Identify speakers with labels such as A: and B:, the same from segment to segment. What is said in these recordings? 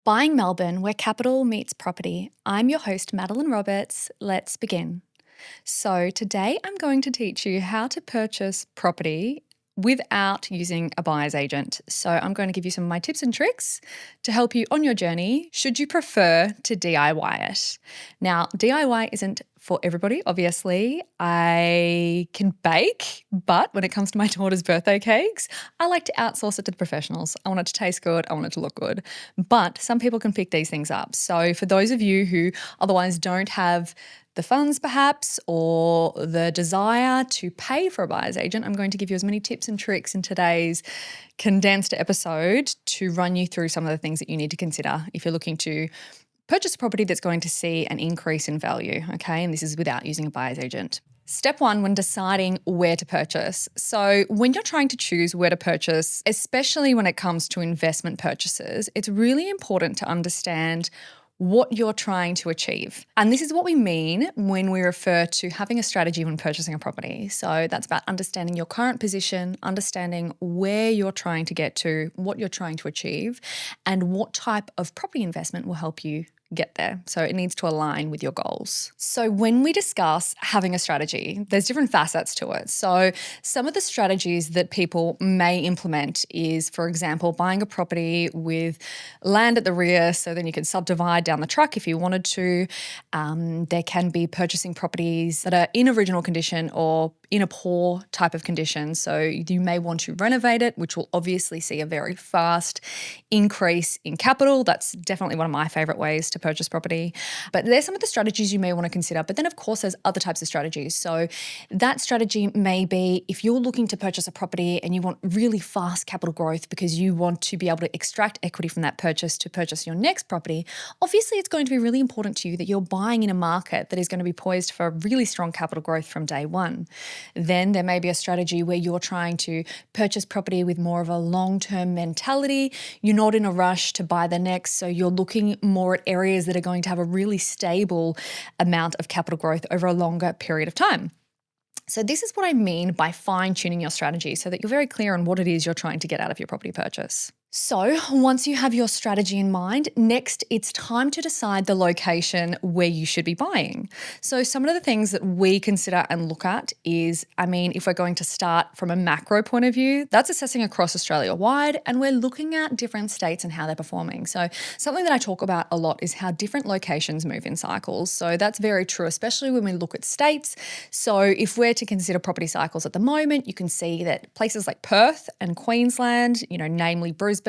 A: Buying Melbourne, where capital meets property. I'm your host, Madeline Roberts. Let's begin. So, today I'm going to teach you how to purchase property without using a buyer's agent. So, I'm going to give you some of my tips and tricks to help you on your journey, should you prefer to DIY it. Now, DIY isn't for everybody, obviously. I can bake, but when it comes to my daughter's birthday cakes, I like to outsource it to the professionals. I want it to taste good. I want it to look good. But some people can pick these things up. So, for those of you who otherwise don't have the funds perhaps or the desire to pay for a buyer's agent, I'm going to give you as many tips and tricks in today's condensed episode to run you through some of the things that you need to consider if you're looking to purchase a property that's going to see an increase in value, okay? And this is without using a buyer's agent. Step one, when deciding where to purchase. So when you're trying to choose where to purchase, especially when it comes to investment purchases, it's really important to understand what you're trying to achieve. And this is what we mean when we refer to having a strategy when purchasing a property. So that's about understanding your current position, understanding where you're trying to get to, what you're trying to achieve, and what type of property investment will help you get there. So it needs to align with your goals. So when we discuss having a strategy, there's different facets to it. So some of the strategies that people may implement is, for example, buying a property with land at the rear so then you can subdivide down the track if you wanted to. There can be purchasing properties that are in original condition or in a poor type of condition. So you may want to renovate it, which will obviously see a very fast increase in capital. That's definitely one of my favorite ways to purchase property. But there's some of the strategies you may want to consider. But then, of course, there's other types of strategies. So that strategy may be if you're looking to purchase a property and you want really fast capital growth because you want to be able to extract equity from that purchase to purchase your next property, obviously it's going to be really important to you that you're buying in a market that is going to be poised for really strong capital growth from day one. Then there may be a strategy where you're trying to purchase property with more of a long-term mentality. You're not in a rush to buy the next, so you're looking more at areas that are going to have a really stable amount of capital growth over a longer period of time. So this is what I mean by fine-tuning your strategy so that you're very clear on what it is you're trying to get out of your property purchase. So once you have your strategy in mind, next it's time to decide the location where you should be buying. So some of the things that we consider and look at is, if we're going to start from a macro point of view, that's assessing across Australia wide, and we're looking at different states and how they're performing. So something that I talk about a lot is how different locations move in cycles. So that's very true, especially when we look at states. So if we're to consider property cycles at the moment, you can see that places like Perth and Queensland, namely Brisbane,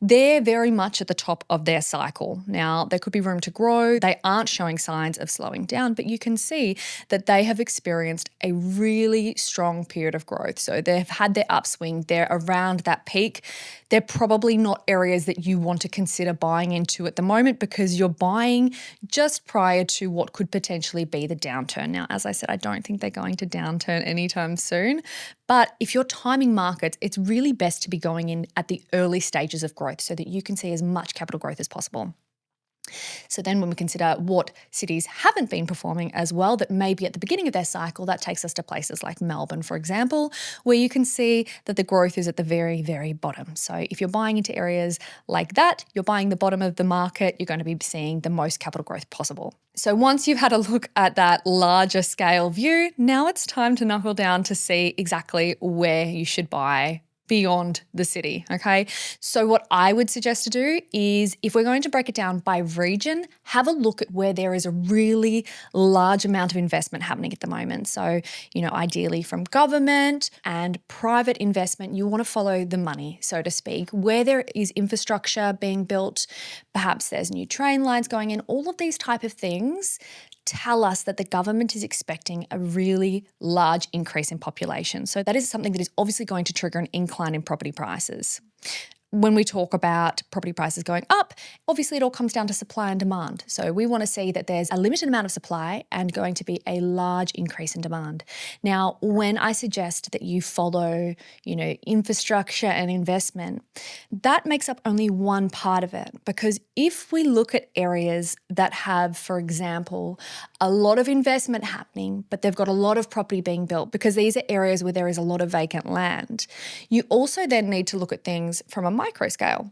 A: they're very much at the top of their cycle. Now, there could be room to grow. They aren't showing signs of slowing down, but you can see that they have experienced a really strong period of growth. So they've had their upswing. They're around that peak. They're probably not areas that you want to consider buying into at the moment because you're buying just prior to what could potentially be the downturn. Now, as I said, I don't think they're going to downturn anytime soon. But if you're timing markets, it's really best to be going in at the early stages of growth so that you can see as much capital growth as possible. So then when we consider what cities haven't been performing as well that may be at the beginning of their cycle, that takes us to places like Melbourne, for example, where you can see that the growth is at the very, very bottom. So if you're buying into areas like that, you're buying the bottom of the market, you're going to be seeing the most capital growth possible. So once you've had a look at that larger scale view, now it's time to knuckle down to see exactly where you should buy beyond the city, okay? So what I would suggest to do is, if we're going to break it down by region, have a look at where there is a really large amount of investment happening at the moment. So, ideally from government and private investment, you want to follow the money, so to speak. Where there is infrastructure being built, perhaps there's new train lines going in, all of these type of things tell us that the government is expecting a really large increase in population. So that is something that is obviously going to trigger an incline in property prices. When we talk about property prices going up, obviously it all comes down to supply and demand. So we want to see that there's a limited amount of supply and going to be a large increase in demand. Now, when I suggest that you follow, infrastructure and investment, that makes up only one part of it. Because if we look at areas that have, for example, a lot of investment happening, but they've got a lot of property being built, because these are areas where there is a lot of vacant land, you also then need to look at things from a micro scale.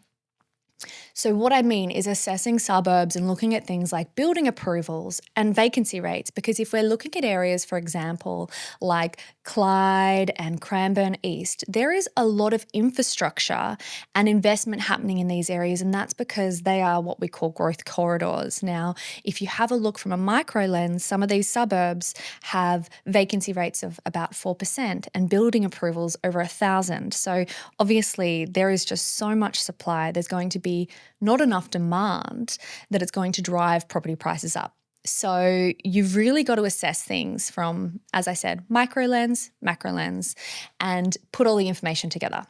A: So, what I mean is assessing suburbs and looking at things like building approvals and vacancy rates. Because if we're looking at areas, for example, like Clyde and Cranbourne East, there is a lot of infrastructure and investment happening in these areas. And that's because they are what we call growth corridors. Now, if you have a look from a micro lens, some of these suburbs have vacancy rates of about 4% and building approvals over 1,000. So, obviously, there is just so much supply. There's going to be not enough demand that it's going to drive property prices up. So you've really got to assess things from, as I said, micro lens, macro lens, and put all the information together.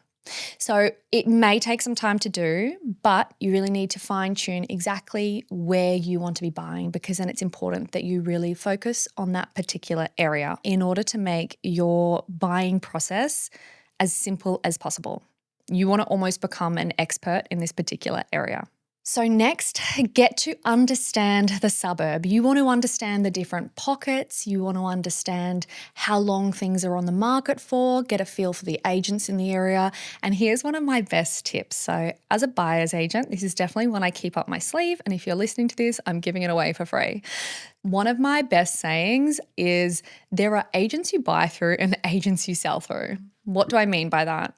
A: So it may take some time to do, but you really need to fine tune exactly where you want to be buying, because then it's important that you really focus on that particular area in order to make your buying process as simple as possible. You want to almost become an expert in this particular area. So next, get to understand the suburb. You want to understand the different pockets. You want to understand how long things are on the market for, get a feel for the agents in the area. And here's one of my best tips. So as a buyer's agent, this is definitely one I keep up my sleeve. And if you're listening to this, I'm giving it away for free. One of my best sayings is there are agents you buy through and agents you sell through. What do I mean by that?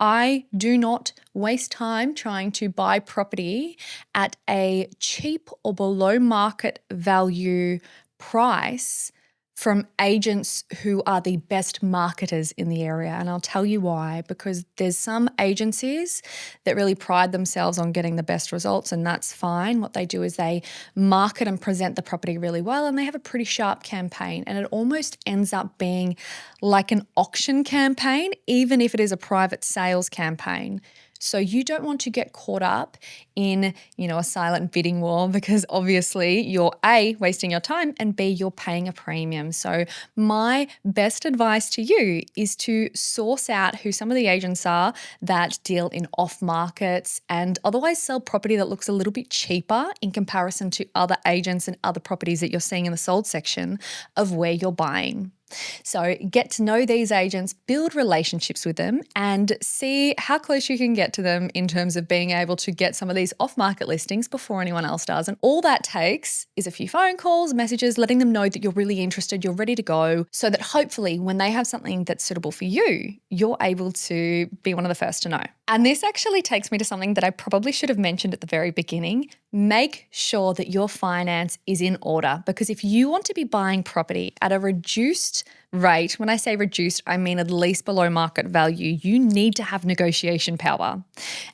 A: I do not waste time trying to buy property at a cheap or below market value price from agents who are the best marketers in the area. And I'll tell you why, because there's some agencies that really pride themselves on getting the best results, and that's fine. What they do is they market and present the property really well, and they have a pretty sharp campaign, and it almost ends up being like an auction campaign, even if it is a private sales campaign. So you don't want to get caught up in, a silent bidding war, because obviously you're A, wasting your time, and B, you're paying a premium. So my best advice to you is to source out who some of the agents are that deal in off markets and otherwise sell property that looks a little bit cheaper in comparison to other agents and other properties that you're seeing in the sold section of where you're buying. So get to know these agents, build relationships with them, and see how close you can get to them in terms of being able to get some of these off-market listings before anyone else does. And all that takes is a few phone calls, messages, letting them know that you're really interested, you're ready to go, so that hopefully when they have something that's suitable for you, you're able to be one of the first to know. And this actually takes me to something that I probably should have mentioned at the very beginning. Make sure that your finance is in order, because if you want to be buying property at a reduced rate, when I say reduced, I mean at least below market value, you need to have negotiation power.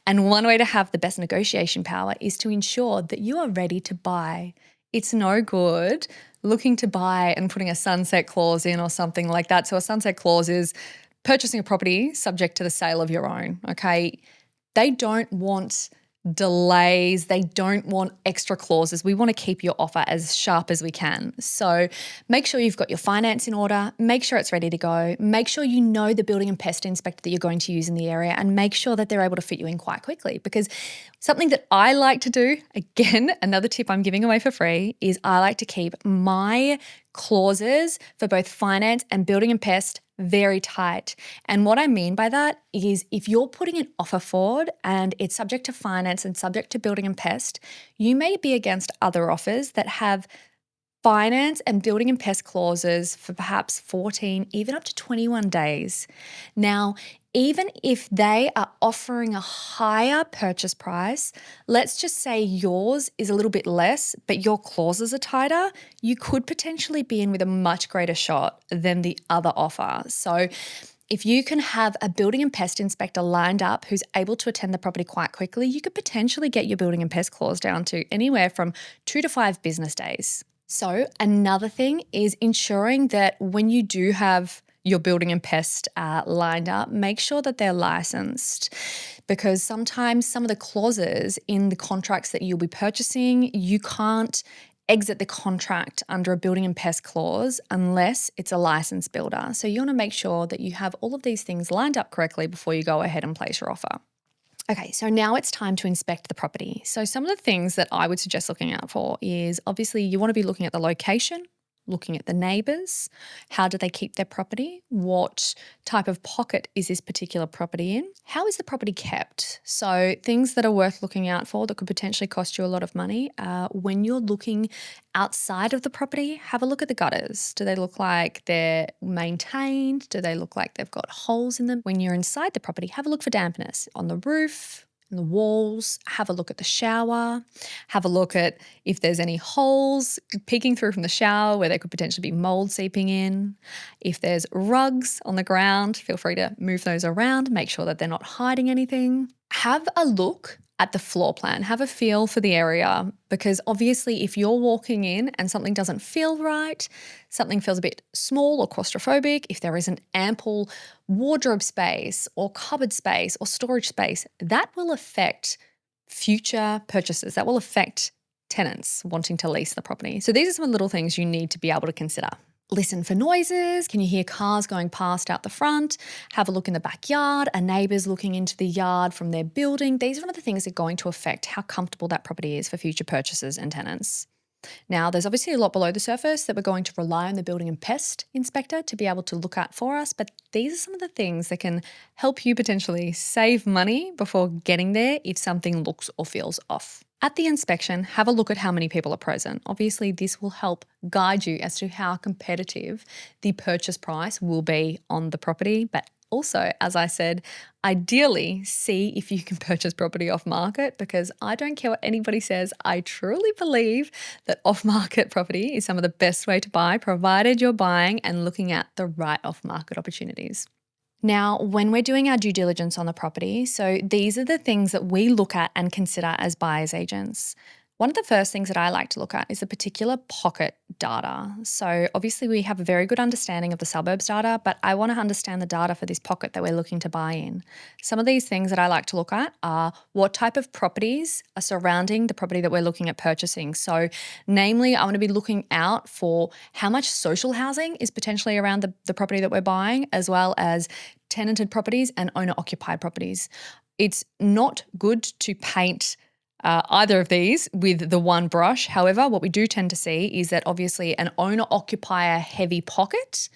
A: And one way to have the best negotiation power is to ensure that you are ready to buy. It's no good looking to buy and putting a sunset clause in or something like that. So a sunset clause is purchasing a property subject to the sale of your own, okay? They don't want delays. They don't want extra clauses. We want to keep your offer as sharp as we can. So make sure you've got your finance in order. Make sure it's ready to go. Make sure you know the building and pest inspector that you're going to use in the area, and make sure that they're able to fit you in quite quickly. Because something that I like to do, again, another tip I'm giving away for free, is I like to keep my clauses for both finance and building and pest very tight. And what I mean by that is if you're putting an offer forward and it's subject to finance and subject to building and pest, you may be against other offers that have finance and building and pest clauses for perhaps 14, even up to 21 days. Now, even if they are offering a higher purchase price, let's just say yours is a little bit less, but your clauses are tighter, you could potentially be in with a much greater shot than the other offer. So if you can have a building and pest inspector lined up who's able to attend the property quite quickly, you could potentially get your building and pest clause down to anywhere from 2 to 5 business days. So another thing is ensuring that when you do have your building and pest lined up, make sure that they're licensed, because sometimes some of the clauses in the contracts that you'll be purchasing, you can't exit the contract under a building and pest clause unless it's a licensed builder. So you want to make sure that you have all of these things lined up correctly before you go ahead and place your offer. Okay, so now it's time to inspect the property. So some of the things that I would suggest looking out for is obviously you want to be looking at the location, looking at the neighbours. How do they keep their property? What type of pocket is this particular property in? How is the property kept? So things that are worth looking out for that could potentially cost you a lot of money. When you're looking outside of the property, have a look at the gutters. Do they look like they're maintained? Do they look like they've got holes in them? When you're inside the property, have a look for dampness on the roof, in the walls. Have a look at the shower. Have a look at if there's any holes peeking through from the shower where there could potentially be mold seeping in. If there's rugs on the ground, feel free to move those around. Make sure that they're not hiding anything. Have a look at the floor plan. Have a feel for the area, because obviously if you're walking in and something doesn't feel right, something feels a bit small or claustrophobic, if there isn't ample wardrobe space or cupboard space or storage space, that will affect future purchases. That will affect tenants wanting to lease the property. So these are some little things you need to be able to consider. Listen for noises. Can you hear cars going past out the front? Have a look in the backyard. Are neighbours looking into the yard from their building? These are one of the things that are going to affect how comfortable that property is for future purchasers and tenants. Now, there's obviously a lot below the surface that we're going to rely on the building and pest inspector to be able to look at for us, but these are some of the things that can help you potentially save money before getting there if something looks or feels off. At the inspection, have a look at how many people are present. Obviously, this will help guide you as to how competitive the purchase price will be on the property, but also, as I said, ideally see if you can purchase property off market, because I don't care what anybody says. I truly believe that off market property is some of the best way to buy, provided you're buying and looking at the right off market opportunities. Now, when we're doing our due diligence on the property, so these are the things that we look at and consider as buyer's agents. One of the first things that I like to look at is the particular pocket data. So obviously we have a very good understanding of the suburbs data, but I want to understand the data for this pocket that we're looking to buy in. Some of these things that I like to look at are what type of properties are surrounding the property that we're looking at purchasing. So namely, I want to be looking out for how much social housing is potentially around the property that we're buying, as well as tenanted properties and owner-occupied properties. It's not good to paint either of these with the one brush. However, what we do tend to see is that obviously an owner-occupier heavy pocket,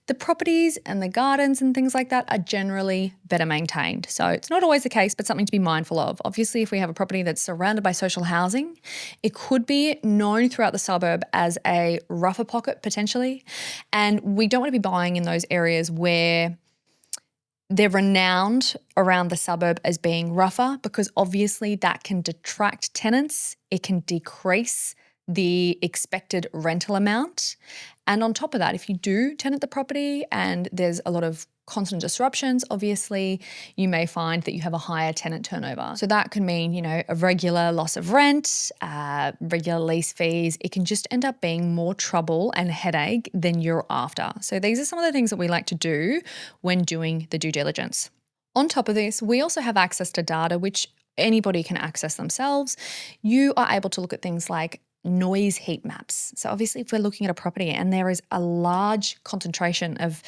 A: the properties and the gardens and things like that are generally better maintained. So it's not always the case, but something to be mindful of. Obviously, if we have a property that's surrounded by social housing, it could be known throughout the suburb as a rougher pocket potentially. And we don't want to be buying in those areas where they're renowned around the suburb as being rougher, because obviously that can detract tenants. It can decrease the expected rental amount. And on top of that, if you do tenant the property and there's a lot of constant disruptions, obviously you may find that you have a higher tenant turnover. So that can mean, a regular loss of rent, regular lease fees. It can just end up being more trouble and headache than you're after. So these are some of the things that we like to do when doing the due diligence. On top of this, we also have access to data which anybody can access themselves. You are able to look at things like noise heat maps. So obviously if we're looking at a property and there is a large concentration of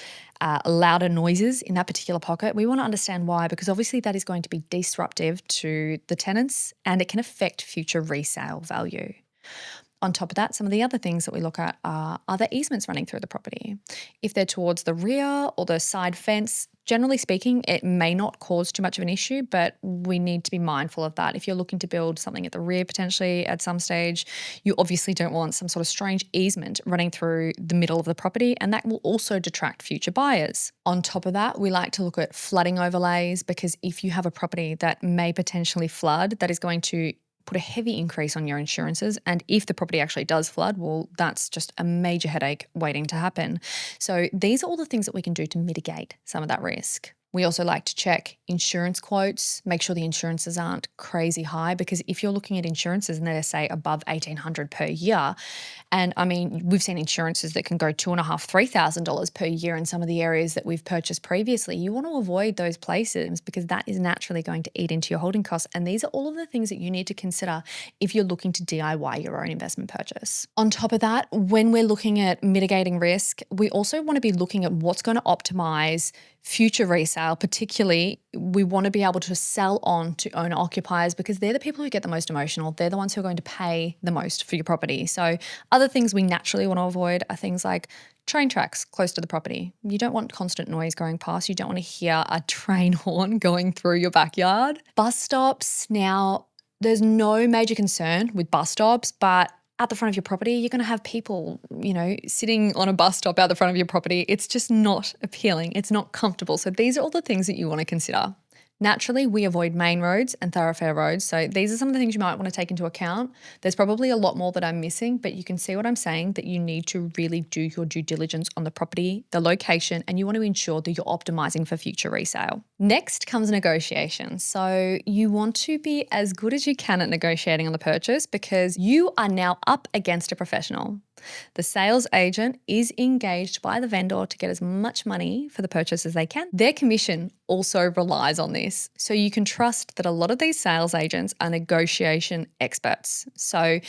A: louder noises in that particular pocket, we want to understand why, because obviously that is going to be disruptive to the tenants and it can affect future resale value. On top of that, some of the other things that we look at are there easements running through the property? If they're towards the rear or the side fence, generally speaking, it may not cause too much of an issue, but we need to be mindful of that. If you're looking to build something at the rear potentially at some stage, you obviously don't want some sort of strange easement running through the middle of the property, and that will also detract future buyers. On top of that, we like to look at flooding overlays, because if you have a property that may potentially flood, that is going to put a heavy increase on your insurances. And if the property actually does flood, well, that's just a major headache waiting to happen. So these are all the things that we can do to mitigate some of that risk. We also like to check insurance quotes, make sure the insurances aren't crazy high, because if you're looking at insurances and they're, say, above $1,800 per year, and I mean, we've seen insurances that can go $2,500, $3,000 per year in some of the areas that we've purchased previously, you want to avoid those places because that is naturally going to eat into your holding costs. And these are all of the things that you need to consider if you're looking to DIY your own investment purchase. On top of that, when we're looking at mitigating risk, we also want to be looking at what's going to optimize future resale, particularly, we want to be able to sell on to owner occupiers because they're the people who get the most emotional. They're the ones who are going to pay the most for your property. So other things we naturally want to avoid are things like train tracks close to the property. You don't want constant noise going past. You don't want to hear a train horn going through your backyard. Bus stops. Now, there's no major concern with bus stops, but at the front of your property, you're going to have people, sitting on a bus stop out the front of your property. It's just not appealing. It's not comfortable. So these are all the things that you want to consider. Naturally, we avoid main roads and thoroughfare roads. So these are some of the things you might want to take into account. There's probably a lot more that I'm missing, but you can see what I'm saying, that you need to really do your due diligence on the property, the location, and you want to ensure that you're optimizing for future resale. Next comes negotiation. So you want to be as good as you can at negotiating on the purchase because you are now up against a professional. The sales agent is engaged by the vendor to get as much money for the purchase as they can. Their commission also relies on this. So you can trust that a lot of these sales agents are negotiation experts. So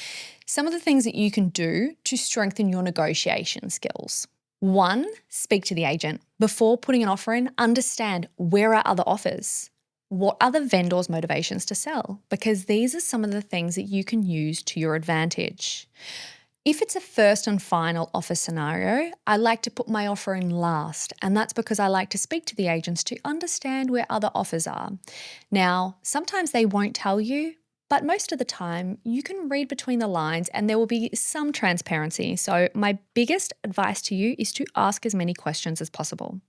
A: some of the things that you can do to strengthen your negotiation skills. 1, speak to the agent. Before putting an offer in, understand where are other offers. What are the vendor's motivations to sell? Because these are some of the things that you can use to your advantage. If it's a first and final offer scenario, I like to put my offer in last, and that's because I like to speak to the agents to understand where other offers are. Now, sometimes they won't tell you, but most of the time you can read between the lines and there will be some transparency. So my biggest advice to you is to ask as many questions as possible.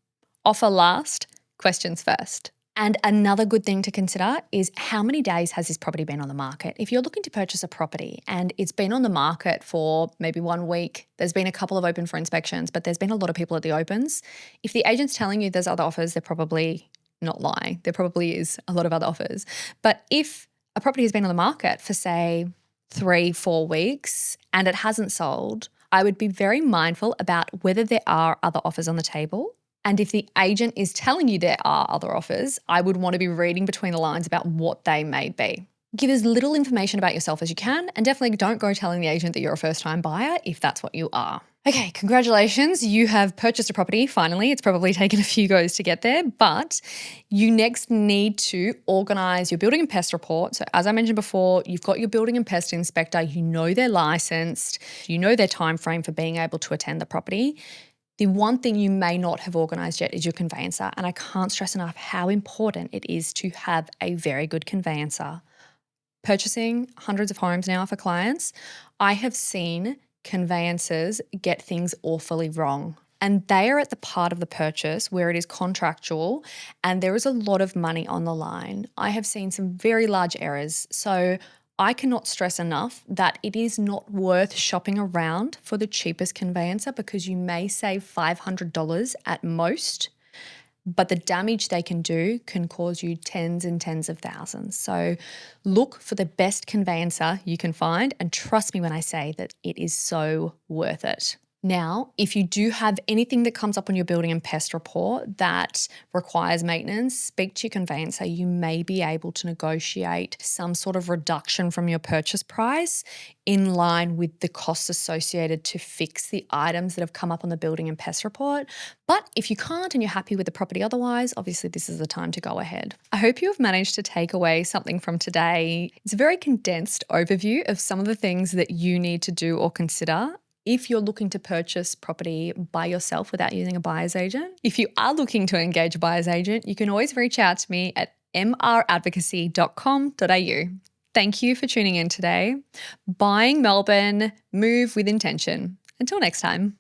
A: Offer last, questions first. And another good thing to consider is how many days has this property been on the market? If you're looking to purchase a property and it's been on the market for maybe 1 week, there's been a couple of open for inspections, but there's been a lot of people at the opens. If the agent's telling you there's other offers, they're probably not lying. There probably is a lot of other offers. But if a property has been on the market for say 3-4 weeks and it hasn't sold, I would be very mindful about whether there are other offers on the table. And if the agent is telling you there are other offers, I would want to be reading between the lines about what they may be. Give as little information about yourself as you can, and definitely don't go telling the agent that you're a first-time buyer if that's what you are. Okay, congratulations. You have purchased a property finally. It's probably taken a few goes to get there, but you next need to organise your building and pest report. So as I mentioned before, you've got your building and pest inspector. You know they're licensed. You know their time frame for being able to attend the property. The one thing you may not have organised yet is your conveyancer, and I can't stress enough how important it is to have a very good conveyancer. Purchasing hundreds of homes now for clients, I have seen conveyancers get things awfully wrong. And they are at the part of the purchase where it is contractual and there is a lot of money on the line. I have seen some very large errors. So I cannot stress enough that it is not worth shopping around for the cheapest conveyancer because you may save $500 at most, but the damage they can do can cause you tens and tens of thousands. So look for the best conveyancer you can find, and trust me when I say that it is so worth it. Now, if you do have anything that comes up on your building and pest report that requires maintenance, speak to your conveyancer. You may be able to negotiate some sort of reduction from your purchase price in line with the costs associated to fix the items that have come up on the building and pest report. But if you can't and you're happy with the property otherwise, obviously this is the time to go ahead. I hope you have managed to take away something from today. It's a very condensed overview of some of the things that you need to do or consider if you're looking to purchase property by yourself without using a buyer's agent. If you are looking to engage a buyer's agent, you can always reach out to me at mradvocacy.com.au. Thank you for tuning in today. Buying Melbourne, move with intention. Until next time.